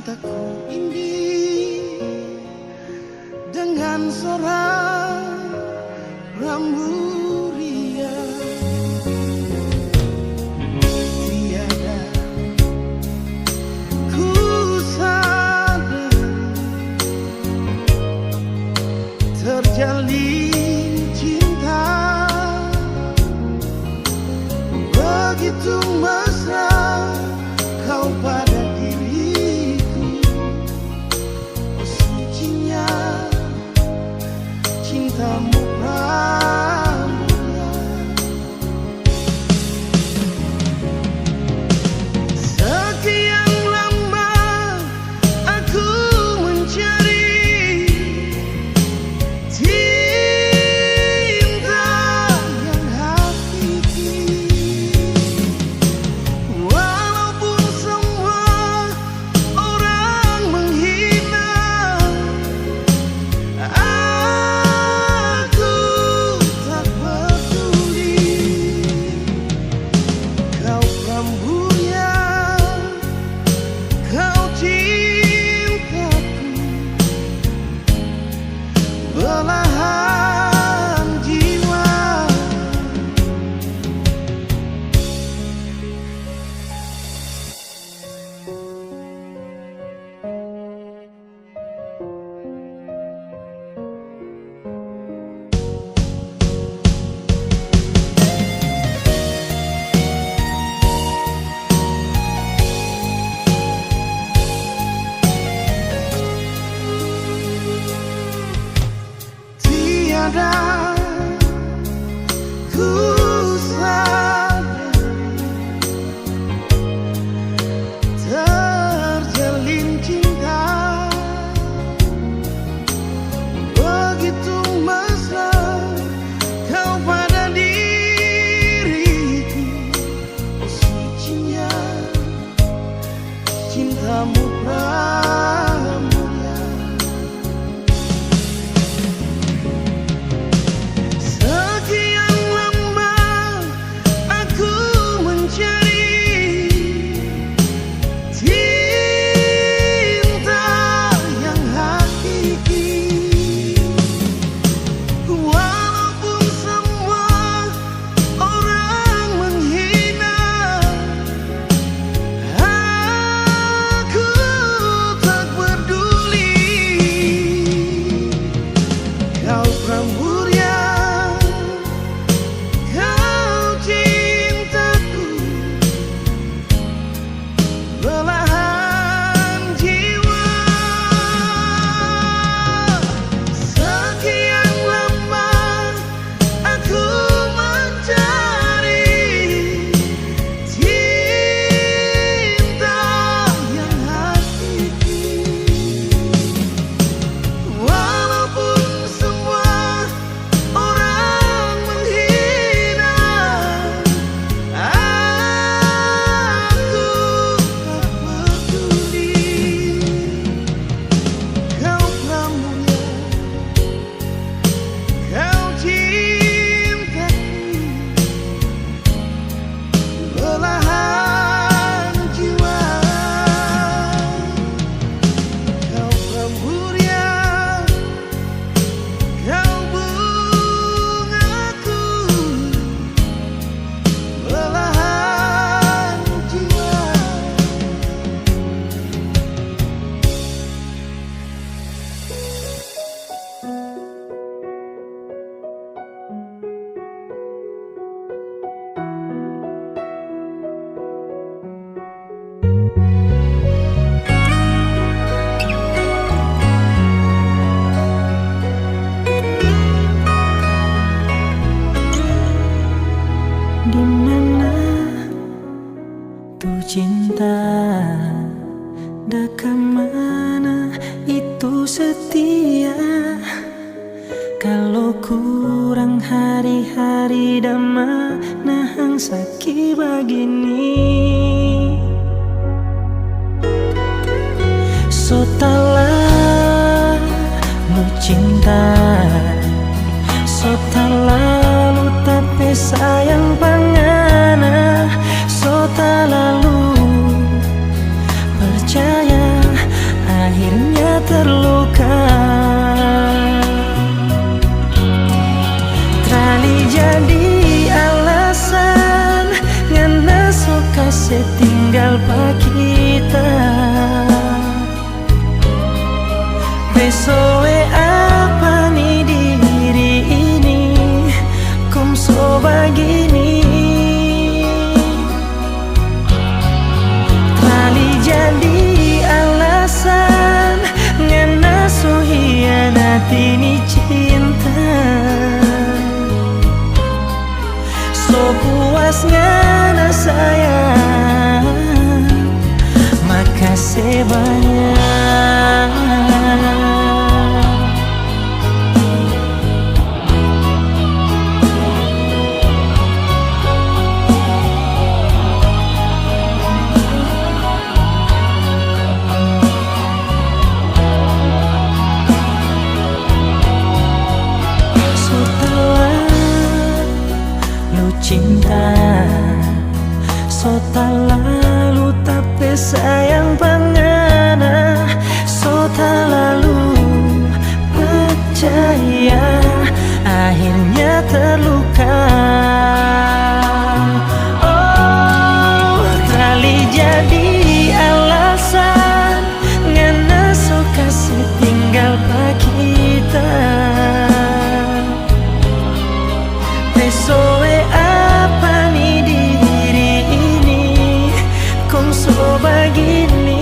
cintaku ini dengan seorang Ramburia. Tiada ku sadar terjalin cinta begitu mesra kau pada diriku. Oh, sucinya cintamu Pramudia. Sekian lama aku mencari cinta yang hakiki. Walaupun semua orang menghina, aku tak peduli. Kau Ramburia, kau cintaku, belahan jiwa. Tiada ku sadari terjalin cinta begitu mesra kau pada diriku. Oh, sucinya cintamu Pramudia. Sekian lama aku mencari cinta yang hakiki. Walaupun semua orang menghina, aku tak peduli. Kau Ramburia, kau cintaku, belahan jiwa. Sekian lama aku mencari cinta yang hakiki. Walaupun semua orang menghina, aku tak peduli. Kau Pramudia, kau cintaku, belahan jiwa. Kau Ramburia, kau bungaku, belahan jiwa. Di mana tuh cinta, dah kemana itu setia? Kalau kurang hari-hari dah mana hang sakit begini. So talah lu cinta, so talah tapi sayang pangana, so tak lalu percaya pak kita. Besoe apa nih diri ini kom so begini. Kali jadi alasan ngana so hianati ni cinta. So puas ngana sayang, makasih banyak. Cinta so tak lalu tapi sayang pangana, so tak lalu percaya akhirnya terluka. Oh, kali jadi alasan ngana so kasih tinggal pak kita. Besoe apa nih diri ini kong so begini.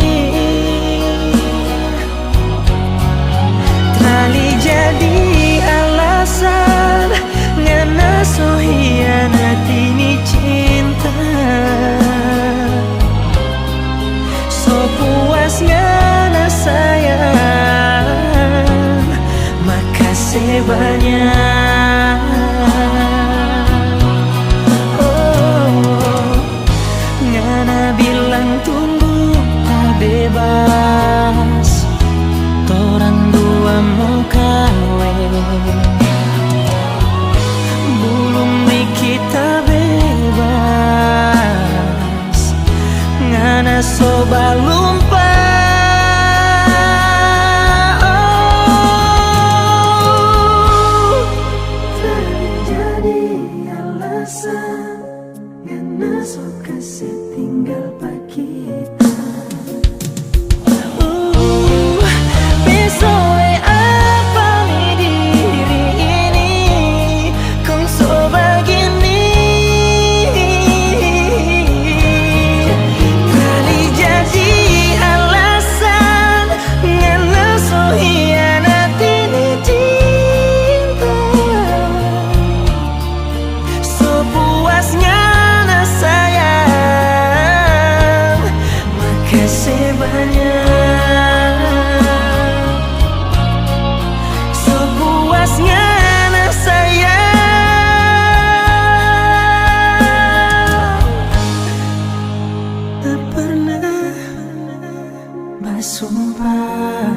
Kali jadi alasan ngana so hianati ni cinta. So puas ngana sayang, makasih banyak. Bilang tunggu tak bebas, torang dua mau kawin. Belum nih kita bebas, ngana so balumpa. Oh, jadi alasan ngana so kasih tinggal pak kita. Besoe apa nih diri ini kong so begini. Kali jadi alasan ngana so hianati ni cinta. So puasnya sayang, makasih banyak. Sepuasnya na sayang, tak pernah bersumpah.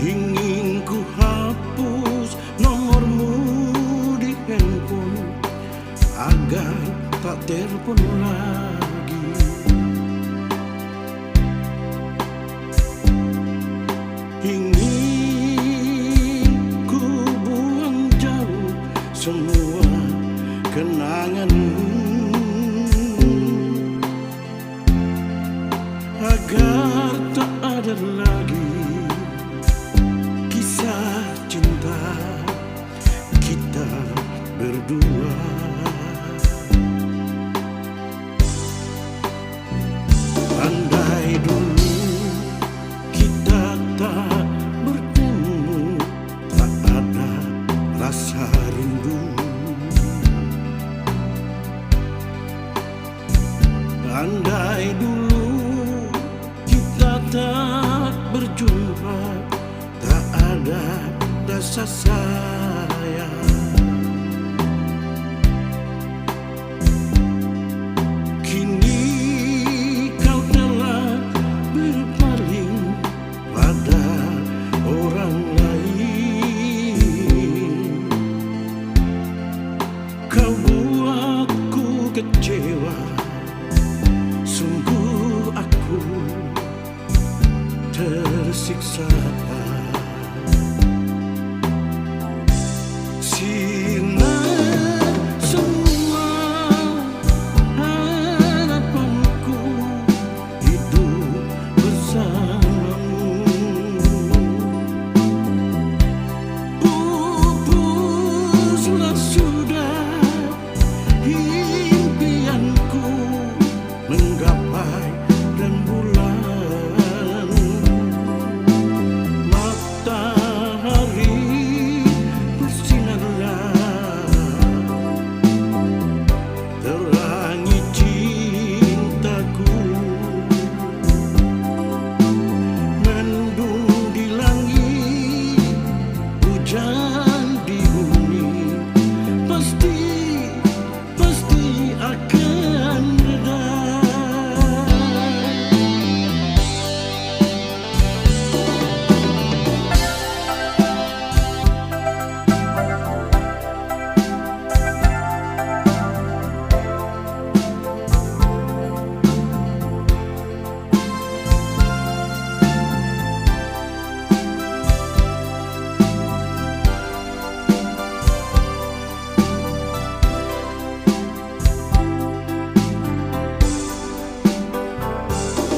Ingin ku hapus nomormu di handphone agar tak telepon lagi. Ingin ku buang jauh semua kenanganmu agar tak ada lagi kisah cinta kita berdua. Andai dulu kita tak bertemu, tak ada tersiksa. Sinar semua harapanku hidup bersamamu. Pupuslah sudah impianku menggapai rembulan. Matahari bersinarlah, terangi cintaku. Mendung di langit, hujan di bumi, pasti akan reda.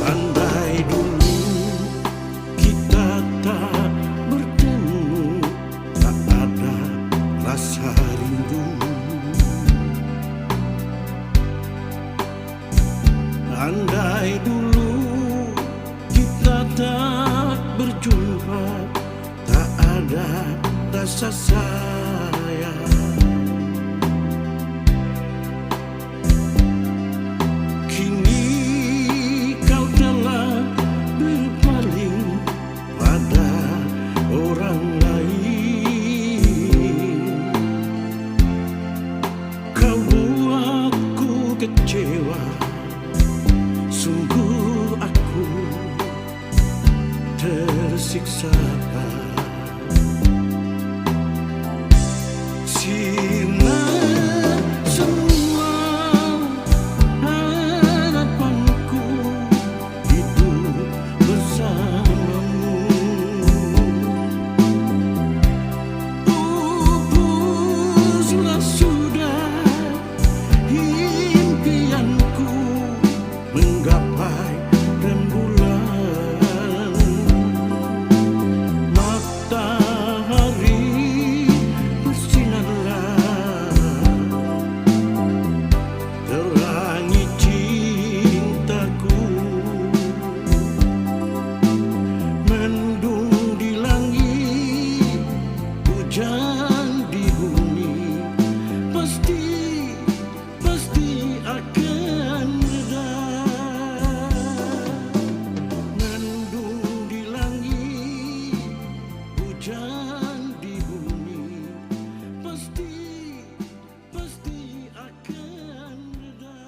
Andai dulu kita tak bertemu, tak ada rasa rindu. Andai dulu kita tak berjumpa, tak ada rasa sayang. Kini kau telah berpaling pada orang lain. Kau buatku kecewa, sungguh aku tersiksa. Sinar semua harapanku hidup bersamamu. Pupuslah sudah impianku menggapai rembulan. Matahari bersinarlah, terangi cintaku. Mendung di langit, hujan di bumi, pasti akan reda. Mendung di langit, hujan di bumi, pasti akan reda.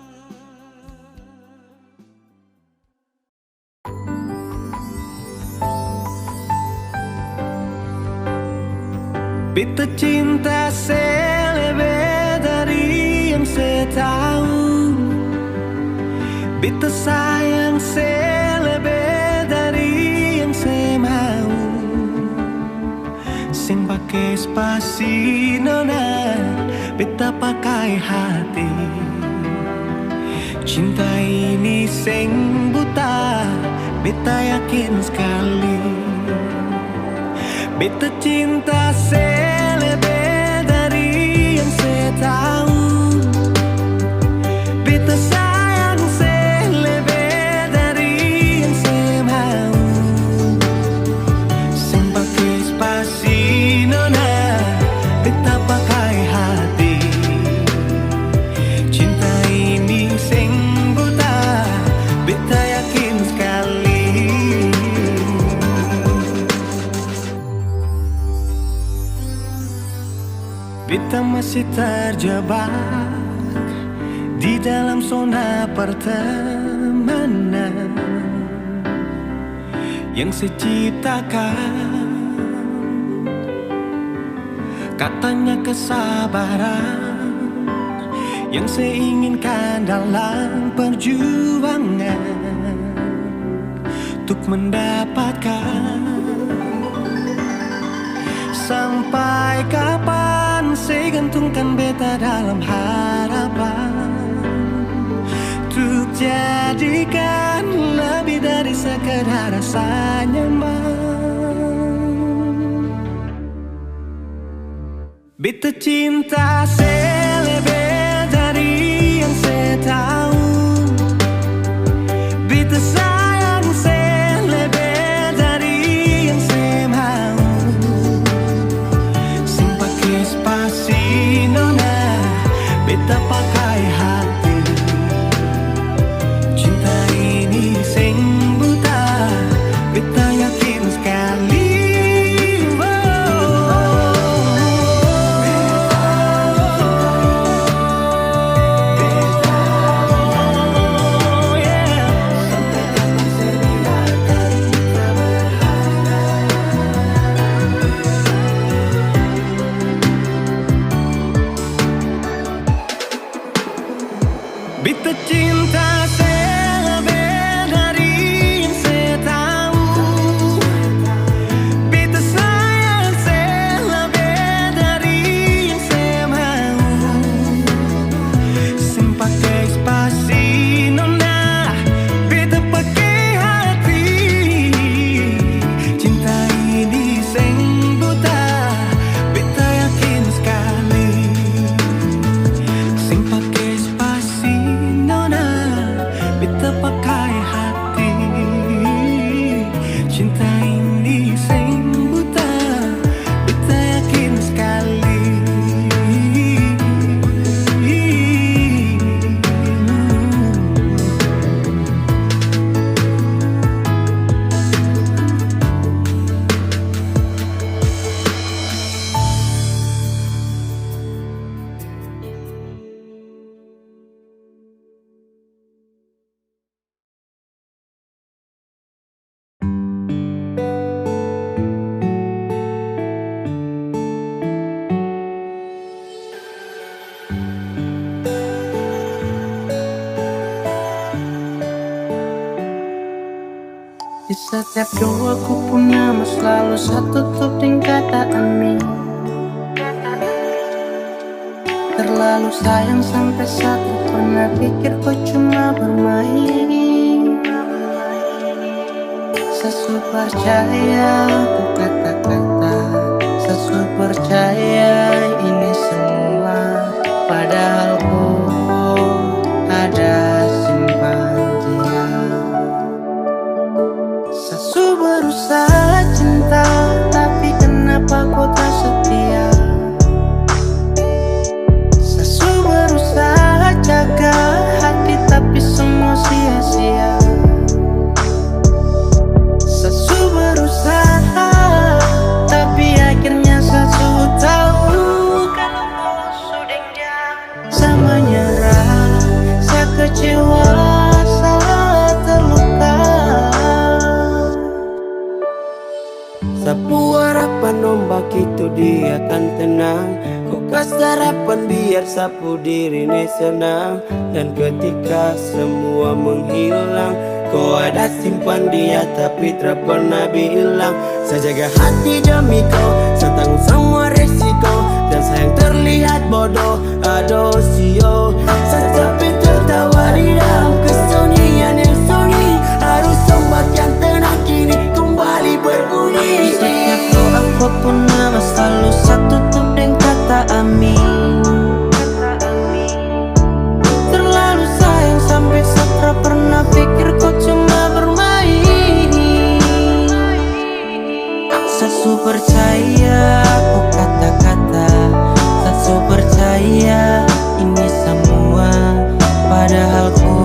Beta cinta selebih dari yang saya tahu. Beta sayang selebih dari yang saya mau. Sing pakai spasi nona, beta pakai hati. Cinta ini sing buta, beta yakin sekali. Beta cinta selebih dari yang saya tahu. Beta sayang selebih dari yang saya mau. Sing pakai spasi nona, beta pakai hati. Cinta ini sing buta, beta yakin sekali. Beta masih terjebak di dalam zona pertemanan yang saya ciptakan. Katanya kesabaran yang saya inginkan dalam perjuangan. untuk mendapatkan. Sampai kapan saya gantungkan beta dalam harapan untuk jadikan lebih dari sekedar rasa nyaman. Beta cinta saya lebih dari yang saya tahu. Beta sayang saya lebih dari yang saya mau. Sing pakai spasi nona, beta pakai hati. Cinta ini sing buta, beta yakin sekali. Beta cinta saya lebih dari yang saya tahu. Beta sayang saya lebih dari yang saya mau. Sing pakai spasi nona, beta pakai hati. Cinta ini sing buta, beta yakin sekali. Sing pakai spasi nona, beta pakai hati. Cinta ini sing buta, beta yakin sekali. Di setiap doaku punya mas selalu satu tuding kata amin. Terlalu sayang sampai satu pernah pikir kau cuma bermain. Sesu percaya ku kata-kata, sesu percaya ini semua. Padahal ku ada simpan dia. Sesu berusaha cinta, tapi kenapa kau tak setia? Sesu berusaha jaga hati, tapi semua sia-sia. Sesu berusaha, tapi akhirnya sesu tahu kalau kau sudah sama nyerah, saya kecewa, saya terluka. Sapu harapan ombak itu dia akan tenang. Kau kasih harapan biar sapu diri ini senang. Dan ketika semua menghilang, kau ada simpan dia tapi tak pernah bilang. Saya jaga hati demi kau, saya tanggung semua resiko. Dan sayang terlihat bodoh, aduh sio. Saya tapi tertawa di dalam kesunyian yang sunyi. Harus ombak yang tenang kini kembali berbunyi. Di setiap doaku punya mas selalu satu tuding kata amin. Terlalu sayang sampai saya pernah pikir kau cuma bermain. Sesu percaya ku kata-kata, sesu percaya ini semua. Padahal ku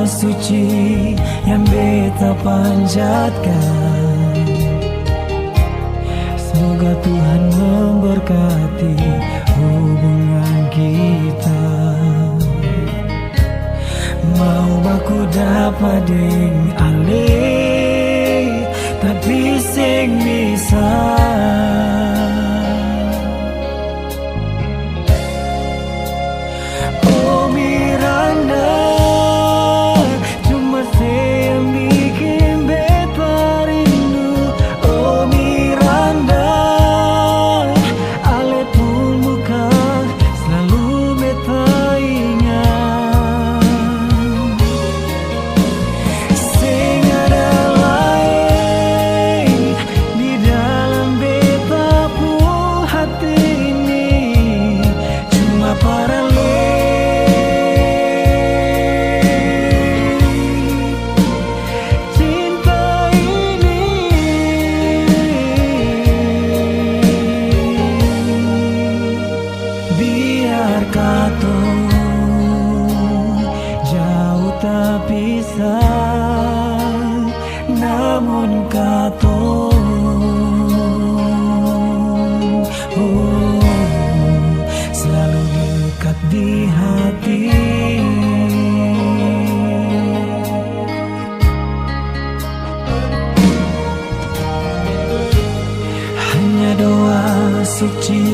suci yang beta panjatkan. Semoga Tuhan memberkati hubungan kita. Mau baku dapat deng ale, tapi sing bisa. Oh Miranda, cuma saya yang bikin beta rindu. Oh Miranda, ale pun muka selalu beta ingat. Sing ada lain di dalam beta pun hati ini, cuma para jauh tak bisa, namun kato selalu dekat di hati. Hanya doa suci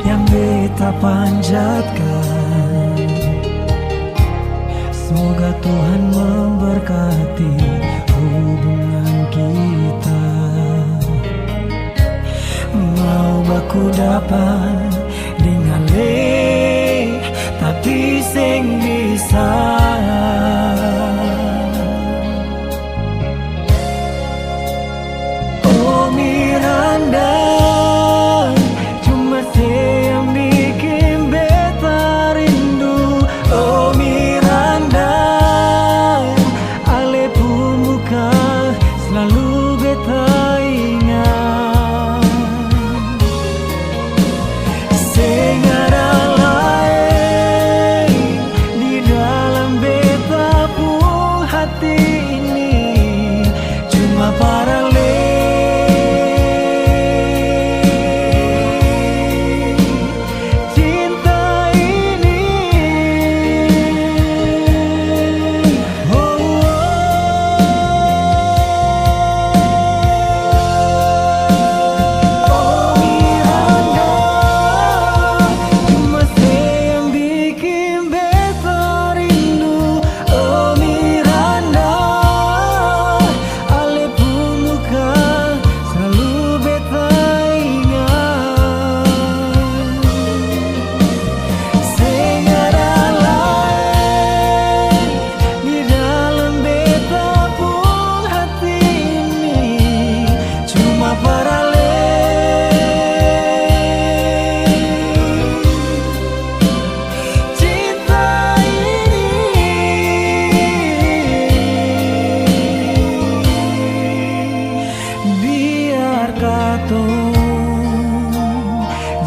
yang beta panjatkan. Semoga Tuhan memberkati hubungan kita. Mau baku dapat dengan le, tapi sing bisa. Oh Miranda, cuma saya yang bikin beta rindu. Oh Miranda, ale pun muka selalu beta ingat. Sing ada lain di dalam beta pun hati ini, cuma para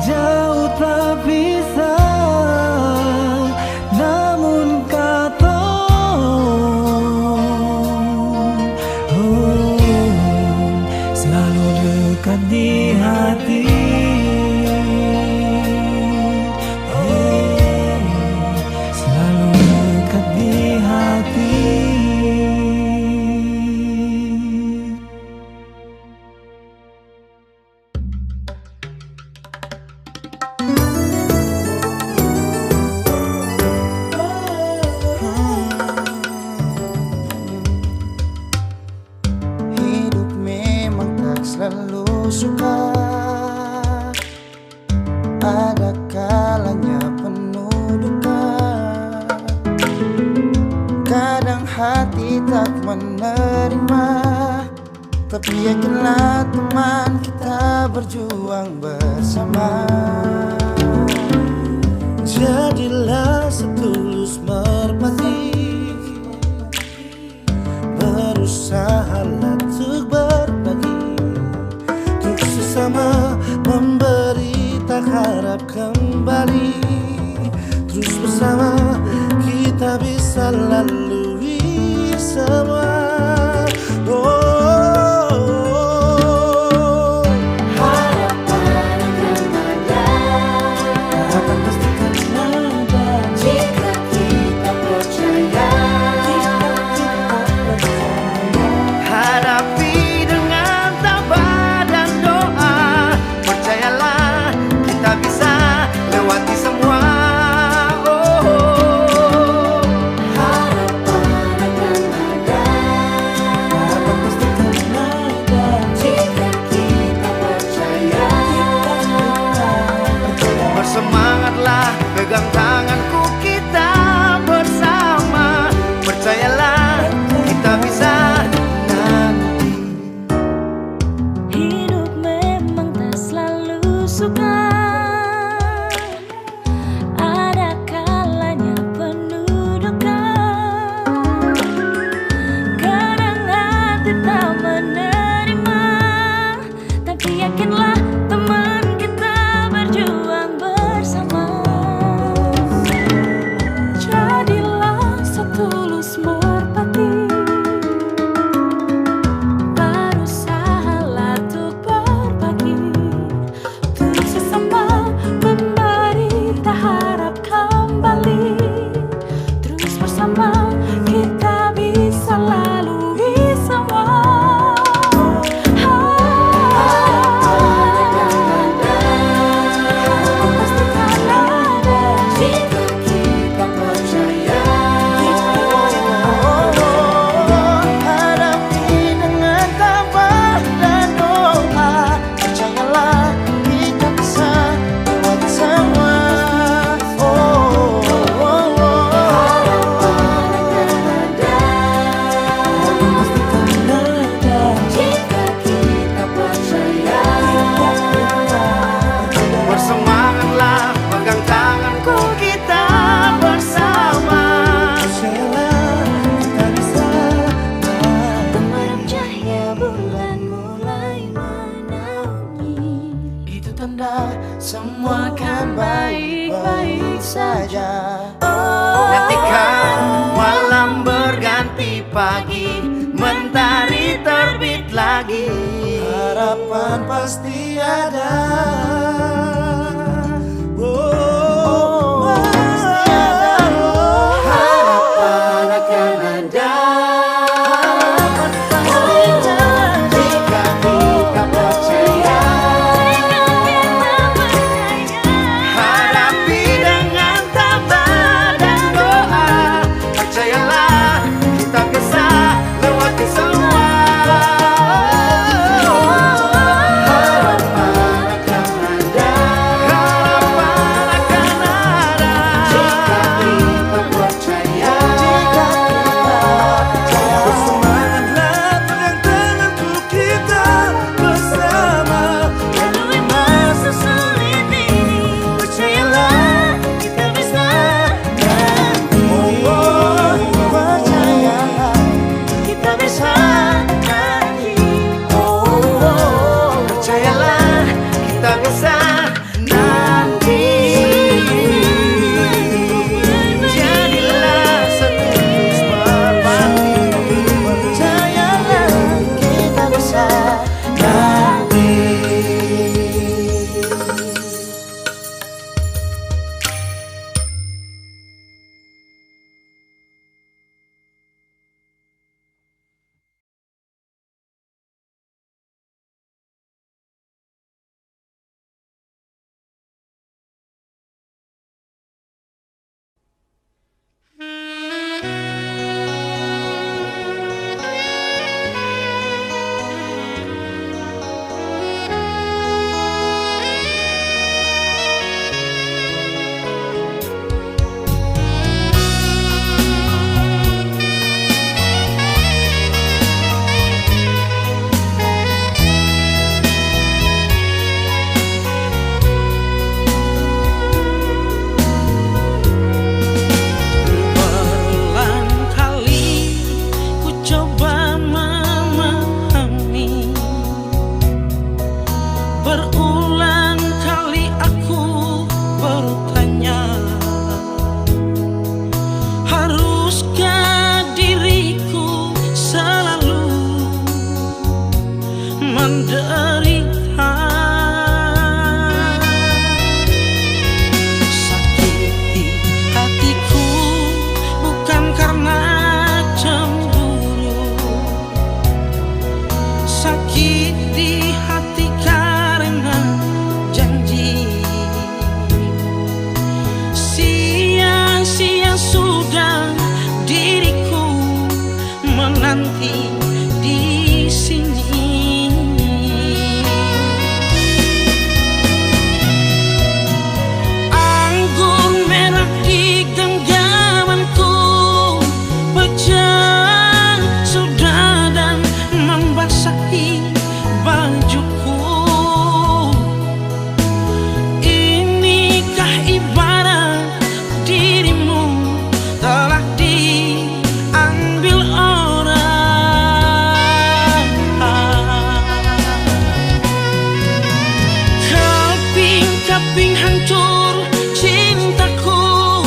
jauh tak bisa, namun kata selalu dekat di hati. Selalu dekat di hati. Selalu suka, ada kalanya penuh duka. Kadang hati tak menerima, tapi yakinlah teman, kita berjuang bersama. Jadilah setulus merpati, berusahalah untuk berbagi, untuk sesama memberi, tak harap kembali. Terus bersama kita bisa lalui pagi, mentari terbit lagi. Harapan pasti ada. Oh, pasti ada. Harapan akan ada. Jika kita percaya, hadapi dengan tabah dan doa. Percayalah, kita bisa lewati semua. Harapan akan ada. Harapan akan ada. Jika kita percaya, Bersemangatlah, pegang tanganku, kita bersama. lalui masa sulit ini. Percayalah, kita bisa nanti. Percayalah, Kita bisa nanti. Percayalah, kita bisa nanti. Jadilah setulus berbakti. percayalah, kita bisa Nanti. Berulang kali ku coba memahami, berulang kali aku bertanya, haruskah diriku selalu menderita? Sakiti hatiku bukan karena cemburu, sakiti hati karena janji. Sia-sia sudah diriku menanti di sini. Anggur merah di genggamanku pecah sudah dan membasahi bajuku. Inikah ibarat dirimu telah diambil orang? Keping-keping hancur cintaku,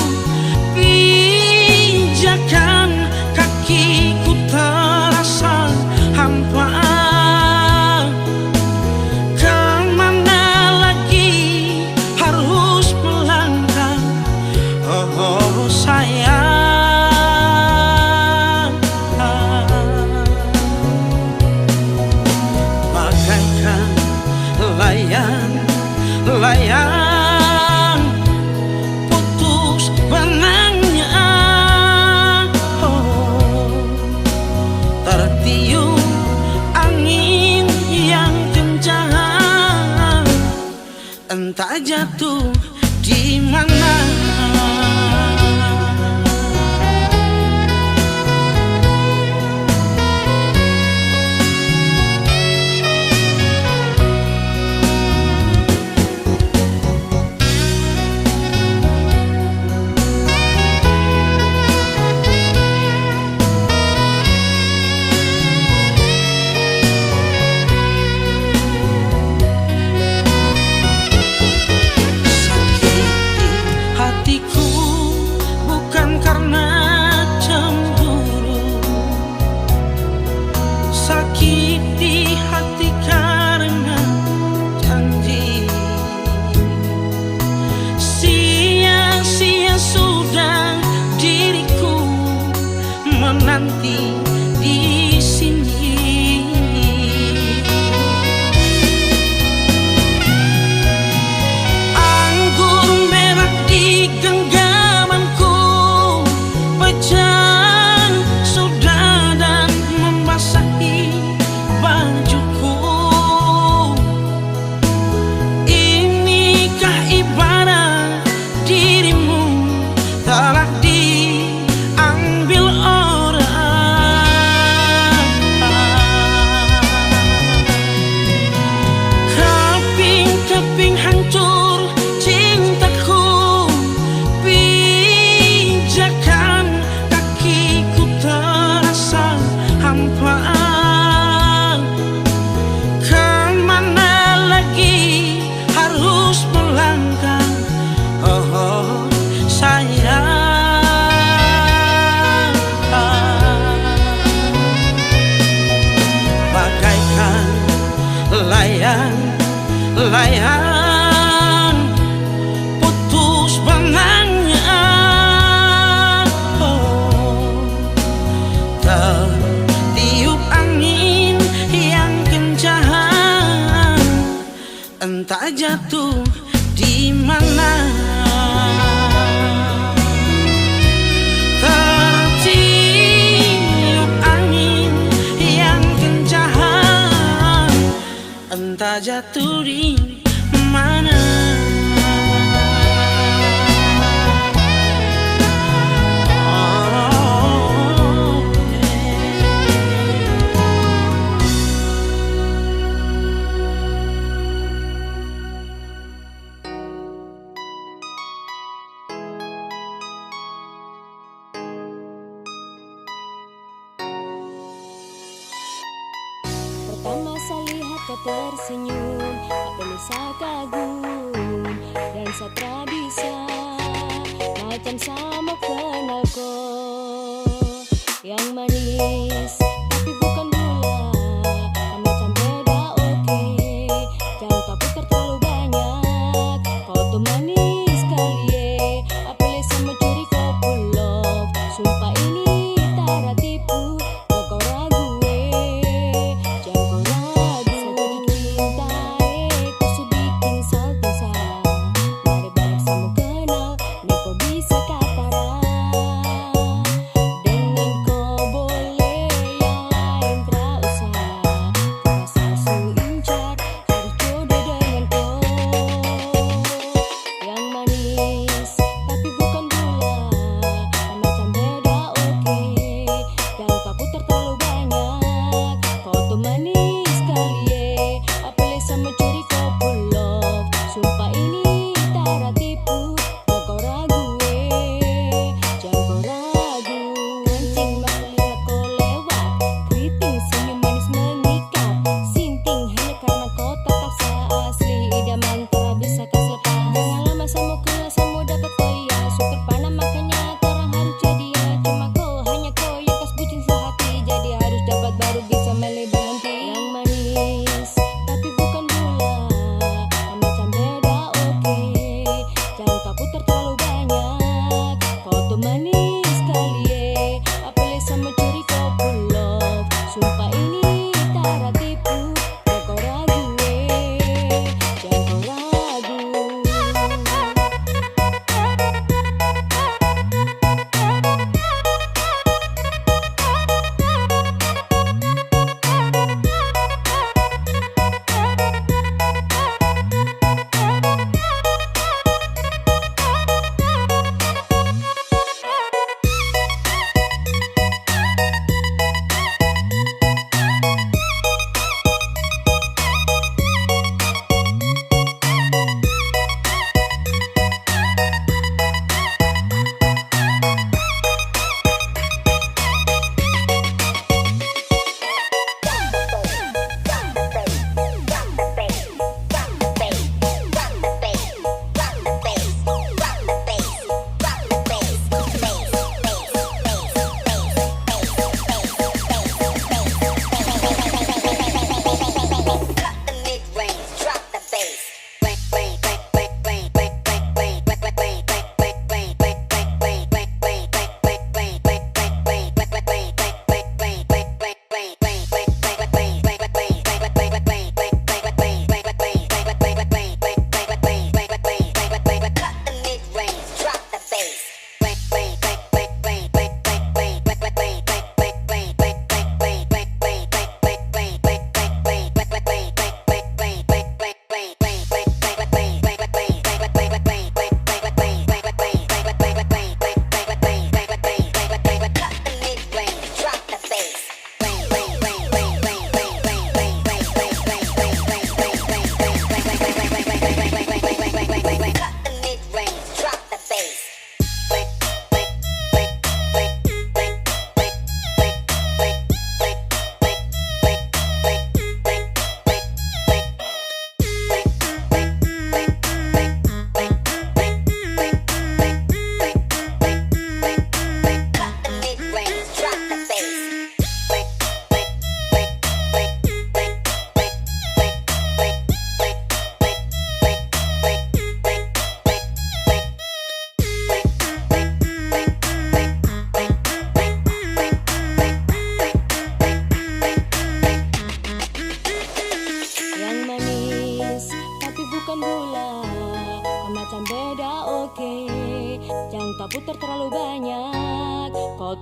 pijakan kakiku terasa hampa. Kemana lagi harus melangkah, oh sayang. Bagaikan layang putus benangnya, oh, tertiup angin yang kencang, entah jatuh di mana. Sakiti nanti di sini. Anggur merah di genggamanku pecah sudah dan membasahi bajuku. Inikah ibarat dirimu telah diambil orang. Keping-keping hancur cintaku, pijakan kakiku terasa hampa. Kemana lagi harus melangkah, oh sayang. Bagaikan layang putus benangnya, oh, tertiup angin yang kencang, entah jatuh di mana. Tertiup angin yang kencang, entah jatuh di mana. Oh, Pertama saya lihat kau tersenyum, apa bisa kagum dan saya bisa macam sama kenal kau yang manis tapi bukan gula, macam beda oke. Jangan kau pikir terlalu banyak, kau tuh manis kali apalagi sama curi kau pull off. Sumpah ini tak tipu, kau ragu jangan kau ragu. Sedikit cinta kau su bikin salto sa. Mari balik sama kenal, nih kau bisa kataran. Dengan kau boleh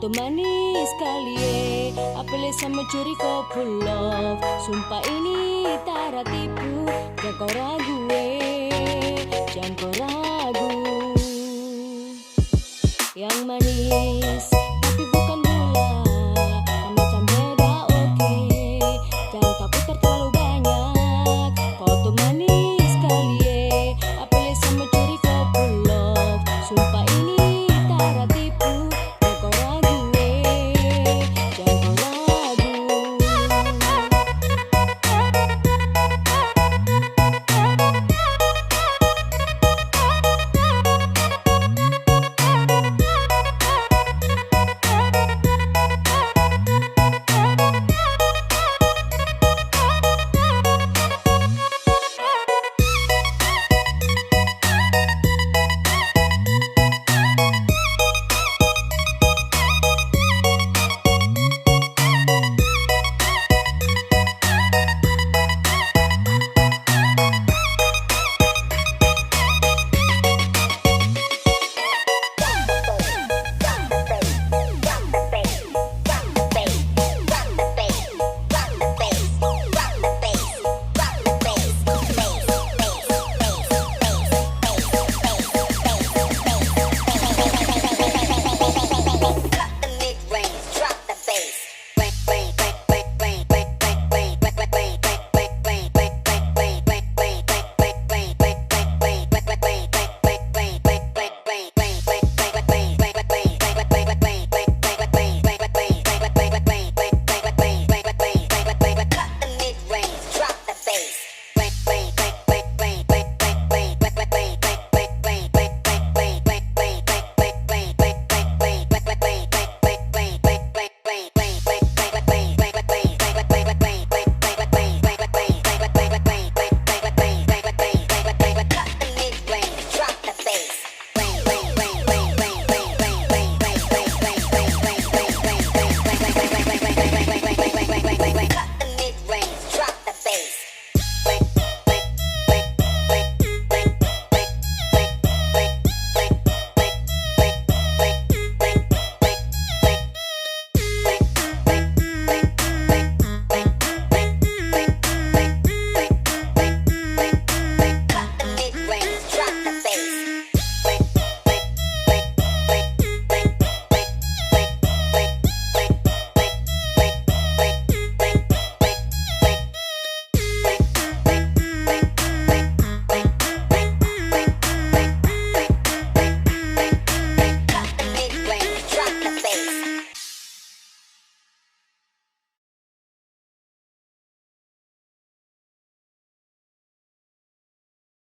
Foto manis kali apalagi sama curi kau pull love. Sumpah ini tak tipu. Jangan kau ragu jangan kau ragu. Yang manis